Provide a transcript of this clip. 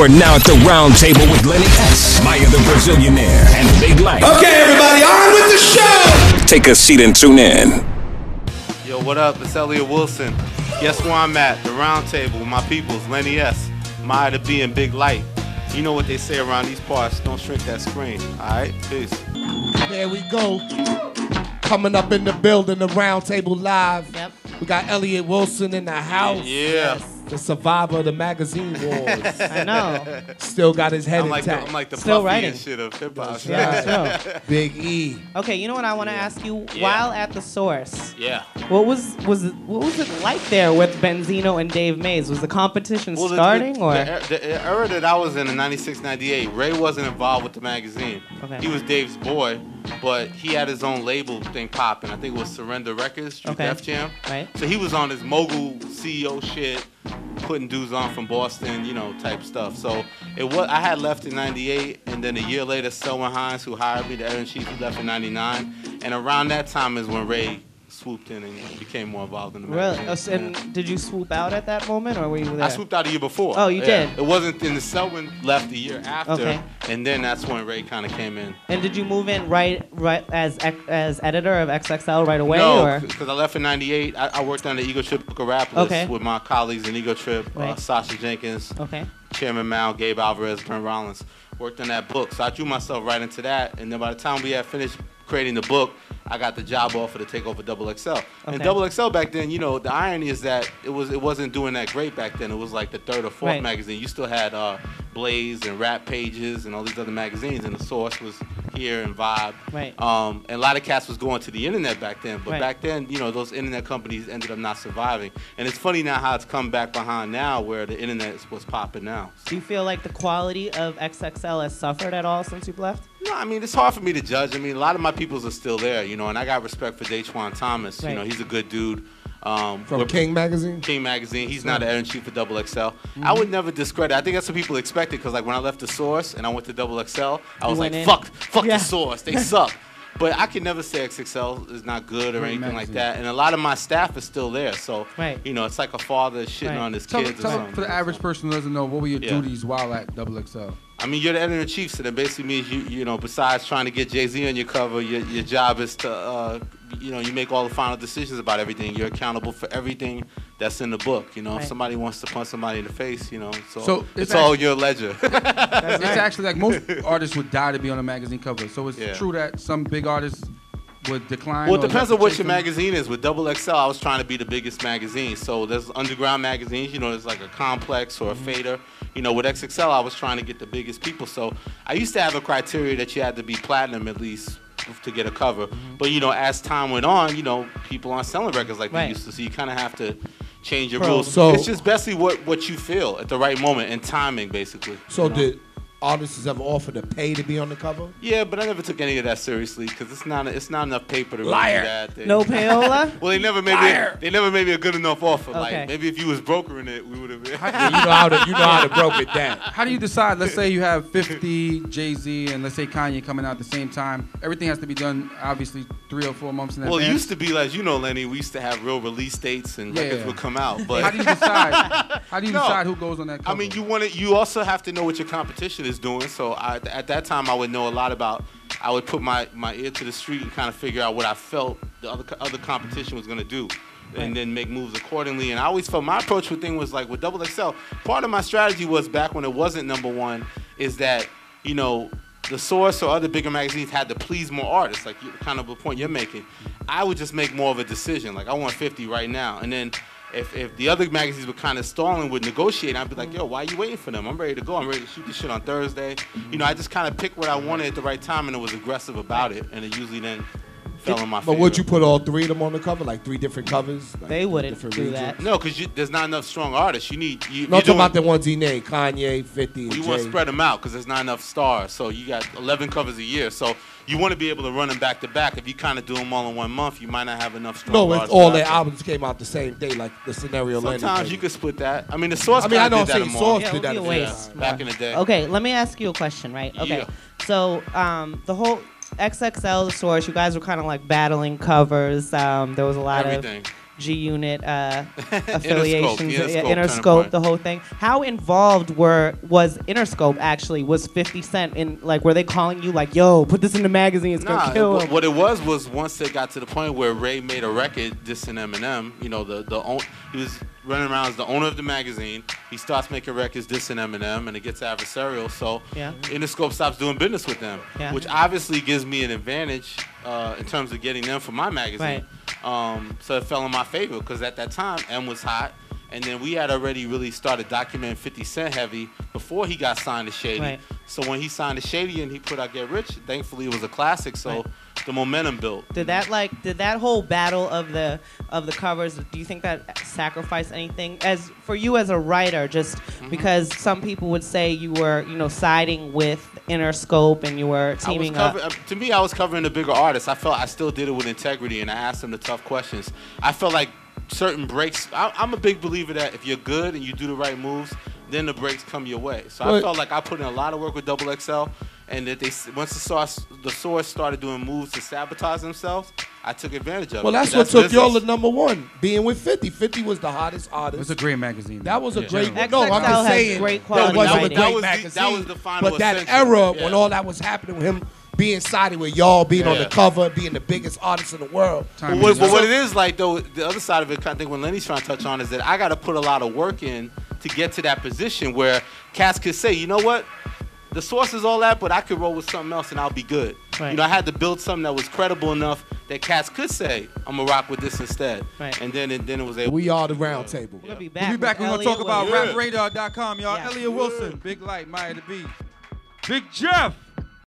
You are now at the Roundtable with Lenny S, Maya the Brazilianaire, and Big Lite. Okay, everybody, on with the show! Take a seat and tune in. Yo, what up? It's Elliott Wilson. Guess where I'm at? The Roundtable with my peoples, Lenny S, Maya the B, and Big Lite. You know what they say around these parts, don't shrink that screen. Alright, peace. There we go. Coming up in the building, the Roundtable Live. Yep. We got Elliott Wilson in the house. Yeah. The survivor of the magazine wars. I know. Still got his head I'm like intact. the Still Puffy writing. and shit of hip-hop. Yeah, sure. Big E. Okay, you know what I want to ask you? Yeah. While at the source, Yeah. what was it like there with Benzino and Dave Mays? Was the competition starting or? The era that I was in 96, 98, Ray wasn't involved with the magazine. Okay. He was Dave's boy, but he had his own label thing popping. I think it was Surrender Records, Okay. Def Jam. Right. So he was on his mogul CEO shit, putting dudes on from Boston, you know, type stuff. So I had left in 98, and then a year later, Selwyn Hines, who hired me, the editor-in-chief, he left in 99. And around that time is when Ray swooped in and became more involved in the magazine. Really? So, and did you swoop out at that moment, or were you there? I swooped out a year before. Oh, you did? It wasn't in the Selwyn left a year after, Okay. and then that's when Ray kind of came in. And did you move in right as editor of XXL right away, No, or? because I left in 98. I worked on the Ego Trip Book of Rap Okay. list with my colleagues in Ego Trip, Right. Sasha Jenkins, Okay. Chairman Mao, Gabe Alvarez, Brent Rollins. Worked on that book. So I drew myself right into that, and then by the time we had finished creating the book, I got the job offer to take over Double XL. And Okay. Double XL back then, you know, the irony is that it wasn't doing that great back then. It was like the third or fourth Right. magazine. You still had Blaze and Rap Pages and all these other magazines, and the Source was here and Vibe. Right. And a lot of cats was going to the internet back then, but Right. back then, you know, those internet companies ended up not surviving. And it's funny now how it's come back behind now, where the internet is what's popping now. Do you feel like the quality of XXL has suffered at all since you've left? No, I mean, it's hard for me to judge. I mean, a lot of my peoples are still there, you know, and I got respect for Daquan Thomas. Right. You know, he's a good dude. From King Magazine? King Magazine. He's now the editor-in-chief for Double XL. I would never discredit. I think that's what people expected, because like when I left the Source and I went to Double XL, I was like, went in. fuck Yeah. the Source. They suck. But I can never say XXL is not good or Great anything like magazine. that. And a lot of my staff is still there. So, Right. you know, it's like a father shitting Right. on his Tell, kids or tell something. for the average person who doesn't know, what were your Yeah. duties while at Double XL? I mean, you're the editor-in-chief, so that basically means you know, besides trying to get Jay-Z on your cover, your job is to, you know, you make all the final decisions about everything. You're accountable for everything that's in the book. You know, if Right. somebody wants to punch somebody in the face, you know, So it's all your ledger. It's actually like most artists would die to be on a magazine cover. So it's Yeah. true that some big artists would decline. Well, it or depends on what chase your them? magazine is. With Double XL, I was trying to be the biggest magazine. So there's underground magazines, you know, there's like a Complex or a Fader. You know, with XXL, I was trying to get the biggest people. So I used to have a criteria that you had to be platinum at least to get a cover. But, you know, as time went on, you know, people aren't selling records like they Right. used to. So you kind of have to change your Bro, rules. so- It's just basically what you feel at the right moment and timing, basically. So you know? did artists ever offer to pay to be on the cover? Yeah, but I never took any of that seriously because it's not enough paper to really Liar. do that. They- No payola? Well, they never made me a good enough offer. Okay. Like maybe if you was brokering it, we would have. Yeah, you know how to broke it down. How do you decide? Let's say you have 50, Jay-Z, and let's say Kanye coming out at the same time. Everything has to be done, obviously, 3 or 4 months in Well, advance. it used to be like, you know, Lenny, we used to have real release dates and records would come out. But How do you decide? How do you No. decide who goes on that cover? I mean, you also have to know what your competition is doing. So at that time, I would know a lot about. I would put my ear to the street and kind of figure out what I felt the other competition was going to do, and then make moves accordingly. And I always felt my approach with thing was like with Double XL. Part of my strategy was back when it wasn't #1 is that, you know, the Source or other bigger magazines had to please more artists, like kind of a point you're making. I would just make more of a decision, like I want 50 right now, and then. If the other magazines were kind of stalling with negotiating, I'd be like, yo, why are you waiting for them? I'm ready to go. I'm ready to shoot this shit on Thursday. You know, I just kind of picked what I wanted at the right time, and it was aggressive about it, and it usually then fell in my favor. But would you put all 3 of them on the cover, like 3 different covers? Like They wouldn't different do regions? that. No, because there's not enough strong artists. No, I'm talking about the ones he named, Kanye, 50, and You Jay. want to spread them out because there's not enough stars. So you got 11 covers a year. So you want to be able to run them back to back. If you kind of do them all in 1 month, you might not have enough strong No, artists. it's all to their have albums came out the same day, like the scenario Lenny. Sometimes you could split that. I mean, the Source I mean, I kinda know did I'm that saying more. Source Yeah, did it that. would be a at waste. first. Back in the day. Okay, let me ask you a question, right? Okay. Yeah. So the whole XXL, the Source, you guys were kind of like battling covers. There was a lot Everything. G Unit affiliations, Interscope, Interscope, the whole thing. How involved was Interscope actually? Was 50 Cent in, like, were they calling you like, yo, put this in the magazine, it's gonna kill him? What it was once it got to the point where Ray made a record dissing Eminem, you know, he was running around as the owner of the magazine. He starts making records dissing Eminem, and it gets adversarial. So Interscope stops doing business with them, which obviously gives me an advantage in terms of getting them for my magazine. So it fell in my favor because at that time M was hot, and then we had already really started documenting 50 Cent heavy before he got signed to Shady. So when he signed to Shady and he put out Get Rich, thankfully it was a classic. So the momentum built. Did that whole battle of the covers? Do you think that sacrificed anything for you as a writer? Just because some people would say you were, siding with Interscope and you were teaming up. To me, I was covering the bigger artists. I felt I still did it with integrity, and I asked them the tough questions. I felt like certain breaks. I'm a big believer that if you're good and you do the right moves, then the breaks come your way. So I felt like I put in a lot of work with Double XL, and that once the Source started doing moves to sabotage themselves, I took advantage of it. Well, that's what took y'all to #1, being with 50. 50 was the hottest artist. It was a great magazine. That was a great. XXL No, I'm just saying. Great quality that was a writing. great magazine. That was the final But that ascension. era when all that was happening with him being sided with y'all, being on the cover, being the biggest artist in the world. But what it is like, though, the other side of it, I think what Lenny's trying to touch on is that I got to put a lot of work in to get to that position where cats could say, you know what? The Source is all that, but I could roll with something else and I'll be good. I had to build something that was credible enough that cats could say, I'm going to rock with this instead. And then it was able. We are the Roundtable. We'll be We'll be back. We're going to talk about rapradar.com, y'all. Elliott Wilson, Big Lite, Maya the Beat. Big Jeff.